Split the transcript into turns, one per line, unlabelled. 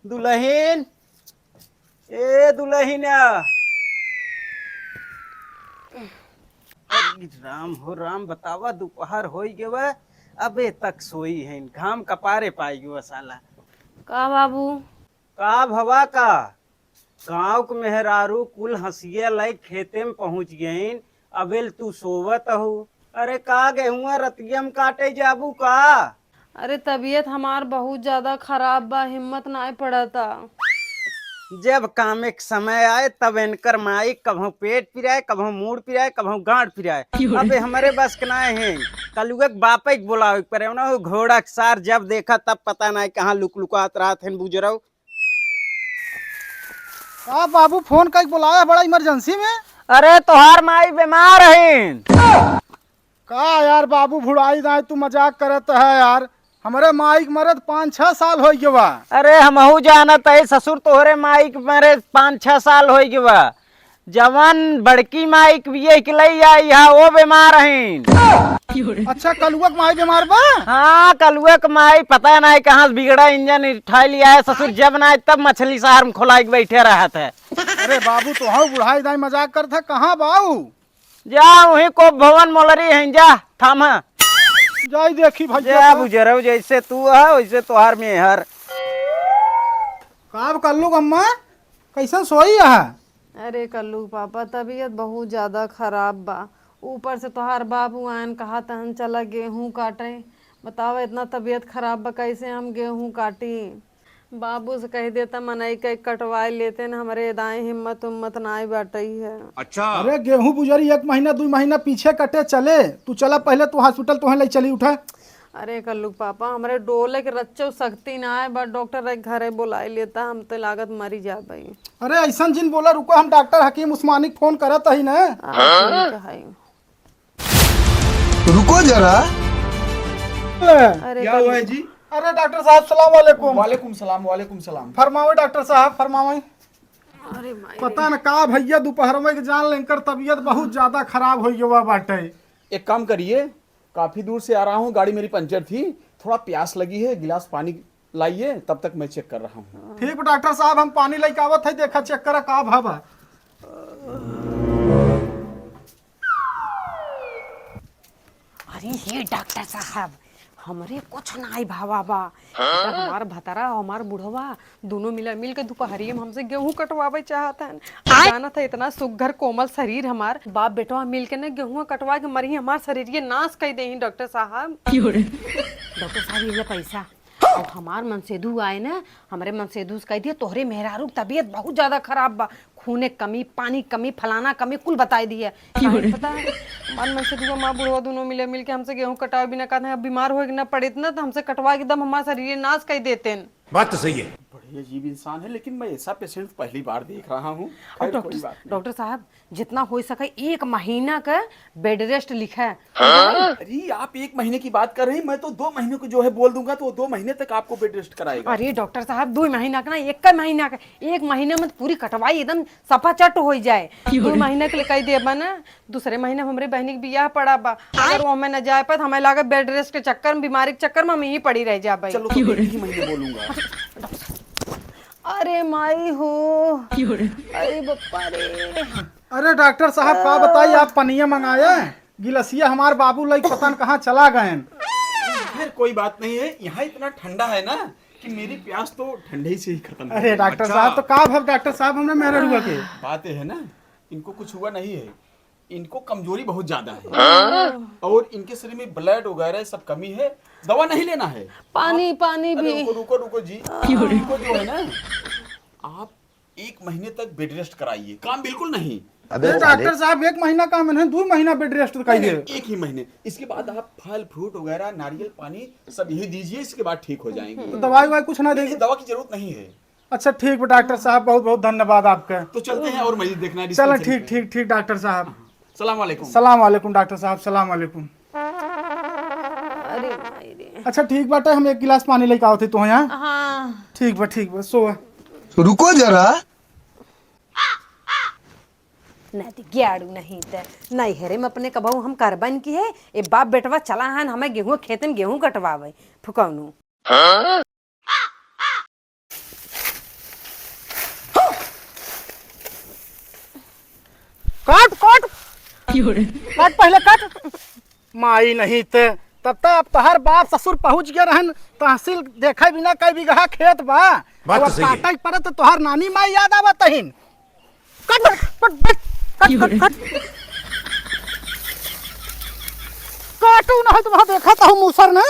दुल्हन ए दुल्हन अरे राम हो राम बतावा दोपहर हो गए अबे तक सोई है घाम कपारे पाई गयो साला
का बाबू।
का भवा का गांव के मेहरारू कुल हंसिए लाइक खेते में पहुंच गईन अबेल तू सोवत हो। अरे का गेहुआ रतियम काटे जाबू का।
अरे तबीयत हमार बहुत ज्यादा खराब बा, हिम्मत ना पड़ता।
जब काम एक समय आए तब इनकर माई कभों पेट पिराए कभों मूड पिराए कभों गांठ पिराए। अबे हमारे बस के ना है कलुआ के बापे के बोलावे पर ना घोड़ा के सार जब देखा तब पता नहीं कहाँ लुक लुकात रहा थे बुजरऊ।
का बाबू फोन करके बुलाया बड़ा इमरजेंसी में।
अरे तोहार माई बीमार है।
का यार बाबू भुड़ाई दाए तू मजाक करत है यार। हमारे माई के मरद 5-6 साल हो गए बा।
अरे हमहू जानत है ससुर तोहरे माई के मरे 5-6 साल हो गए बा। जवान बड़की माई के बिये के लई आई है वो बीमार है।
अच्छा कलुआ के माई बीमार बा।
हाँ कलुआ के माई पता नहीं कहाँ से बिगड़ा इंजन उठा लिया है। ससुर जब ना तब मछली शहर में खोला के बैठे रहा था।
अरे बाबू तो हाँ बुढ़ाई दाई मजाक करत है कहाँ बाबू।
जा वही को भवन मोलरी है जा थाम
जाई देखी भैया
जा बुजरऊ जैसे तू है वैसे तोहार में हर
का कल्लू अम्मा कैसे सोई है।
अरे कल्लू पापा तबीयत बहुत ज्यादा खराब बा। ऊपर से तोहार बाबू आयन कहा तहन चला गेहूं काटे। बताओ इतना तबीयत खराब बा कैसे हम गेहूं काटी। बाबू से कह देता मनई के कटवाई लेते न हमारे दाएं हिम्मत उम्मत नाई बाटई है।
अच्छा
अरे गेहूं बुजरी 1 महीना 2 महीना पीछे कटे चले तू चला पहले तू हॉस्पिटल तुहे ले चली उठा।
अरे कल्लू पापा हमारे डोले के रच्चो शक्ति ना है बट डॉक्टर एक घरे बुलाई लेता हम तो लागत मरी जा भाई।
अरे ऐसा जिन बोला रुको हम डॉक्टर हकीम उस्मानी के फोन करत ही ना।
रुको जरा।
अरे
क्या हुआ है जी। अरे डॉक्टर साहब सलाम वालेकुम।
वालेकुम सलाम।
फरमावे डॉक्टर साहब फरमावे।
अरे माई
पता न का भैया दोपहर में जान लेकर तबीयत बहुत ज्यादा खराब हो गया बाटे।
एक काम करिए, काफी दूर से आ रहा हूँ, गाड़ी मेरी पंचर थी, थोड़ा प्यास लगी है, गिलास पानी लाइए, तब तक मैं चेक कर रहा हूँ।
ठीक डॉक्टर साहब हम पानी लेके आवत है देखा चेक करा का भावा।
अरे ये डॉक्टर साहब हमरे कुछ नाई भावा बा। हमार भतरा हमार बुढ़वा दोनों मिल के दोपहरिये में हमसे गेहूं कटवावे चाहता है। जाना था इतना सुघर कोमल शरीर हमार बाप बेटवा मिल के ना गेहूं कटवा के मरी हमार शरीर ये नाश कर दे डॉक्टर साहब। डॉक्टर साहब ये पैसा और हमार मनसेधु आए ना हमारे मनसेधु से कह दिया तोहरे मेहरारू तबीयत बहुत ज्यादा खराब बा, खूने कमी पानी कमी फलाना कमी कुल बताई दी है। पता है हमारे मनसेधु माँ बुढ़वा दोनों मिल के हमसे गेहूं कटावे बिना कहते हैं अब बीमार हो ना पड़े ना तो हमसे कटवा के दम हमारा शरीर नाश कर देते हैं।
बात तो सही है। बड़े अजीब इंसान है, लेकिन मैं ऐसा पेशेंट पहली बार देख रहा हूँ।
डॉक्टर साहब जितना हो सके 1 महीना का बेड रेस्ट लिखा है।
अरे आप 1 महीने की बात कर रहे हैं, मैं तो 2 महीने को जो है बोल दूंगा तो 2 महीने तक आपको बेड रेस्ट कराएगा।
अरे डॉक्टर साहब 2 महीना का ना 1 महीना का 1 महीने में पूरी कटवाई एकदम सफा चट हो जाए। 2 महीने के लिए कह दे ना दूसरे महीने हमारे बहनी के बियाह पड़ा बा, अगर वो हमें न जाए पर हमें लागे बेड रेस्ट के चक्कर में बीमारी के चक्कर में हम यही पड़ी रह जा भाई।
चलो तो 1 ही महीने बोलूंगा।
अरे माई हो अरे बप्पा रे।
अरे डॉक्टर साहब का बताइए आप पनिया मंगाए गिलसिया हमारे बाबू लई पता न कहाँ चला गए।
फिर कोई बात नहीं है, यहाँ इतना ठंडा है ना कि मेरी प्यास तो ठंडे से ही खत्म।
अरे डॉक्टर साहब तो का भव डॉक्टर साहब हमने मेरे हुआ के
बात है ना, इनको कुछ हुआ नहीं है, इनको कमजोरी बहुत ज्यादा है और इनके शरीर में ब्लड वगैरह सब कमी है, दवा नहीं लेना है।
पानी पानी भी।
रुको जी, इनको जो है ना आप 1 महीने तक बेड रेस्ट कराइए, काम बिल्कुल नहीं।
अरे डॉक्टर साहब 1 महीना काम है 2 महीना बेड रेस्ट करिए।
1 ही महीने, इसके बाद आप फल फ्रूट वगैरह नारियल पानी सब यही दीजिए, इसके बाद ठीक हो जाएंगे।
तो दवाई वाई कुछ ना देंगे?
दवा की जरूरत नहीं है।
अच्छा ठीक है डॉक्टर साहब बहुत बहुत धन्यवाद आपका।
तो चलते हैं और मरीज देखना है।
चलो ठीक ठीक ठीक डॉक्टर साहब।
सलाम वालेकुम।
सलाम वालेकुम डॉक्टर साहब सलाम वालेकुम।
अरे माई रे।
अच्छा ठीक बाटे हम 1 गिलास पानी लेके आओ थे तो यहाँ।
हाँ
ठीक बा सो
रुको जरा।
नहीं ग्याड़ू नहीं ते नहीं हेरे में अपने कबहू हम करबन की है ए बाप बेटवा चला हन हमें गेहूं खेते में गेहूं कटवावे फुकौनू।
काट काट काट पहले काट। माई नहीं थे तब तक अब तोहर बाप ससुर पहुंच गए रहन तहसील देखे बिना कई बीघा खेत बा।
बात तो
अब
सही है।
काटा पड़े तो तोहर नानी माई याद आवत तहिन। Cut cut cut cut cut cut काटू ना तो वहां देखा था मूसर ने।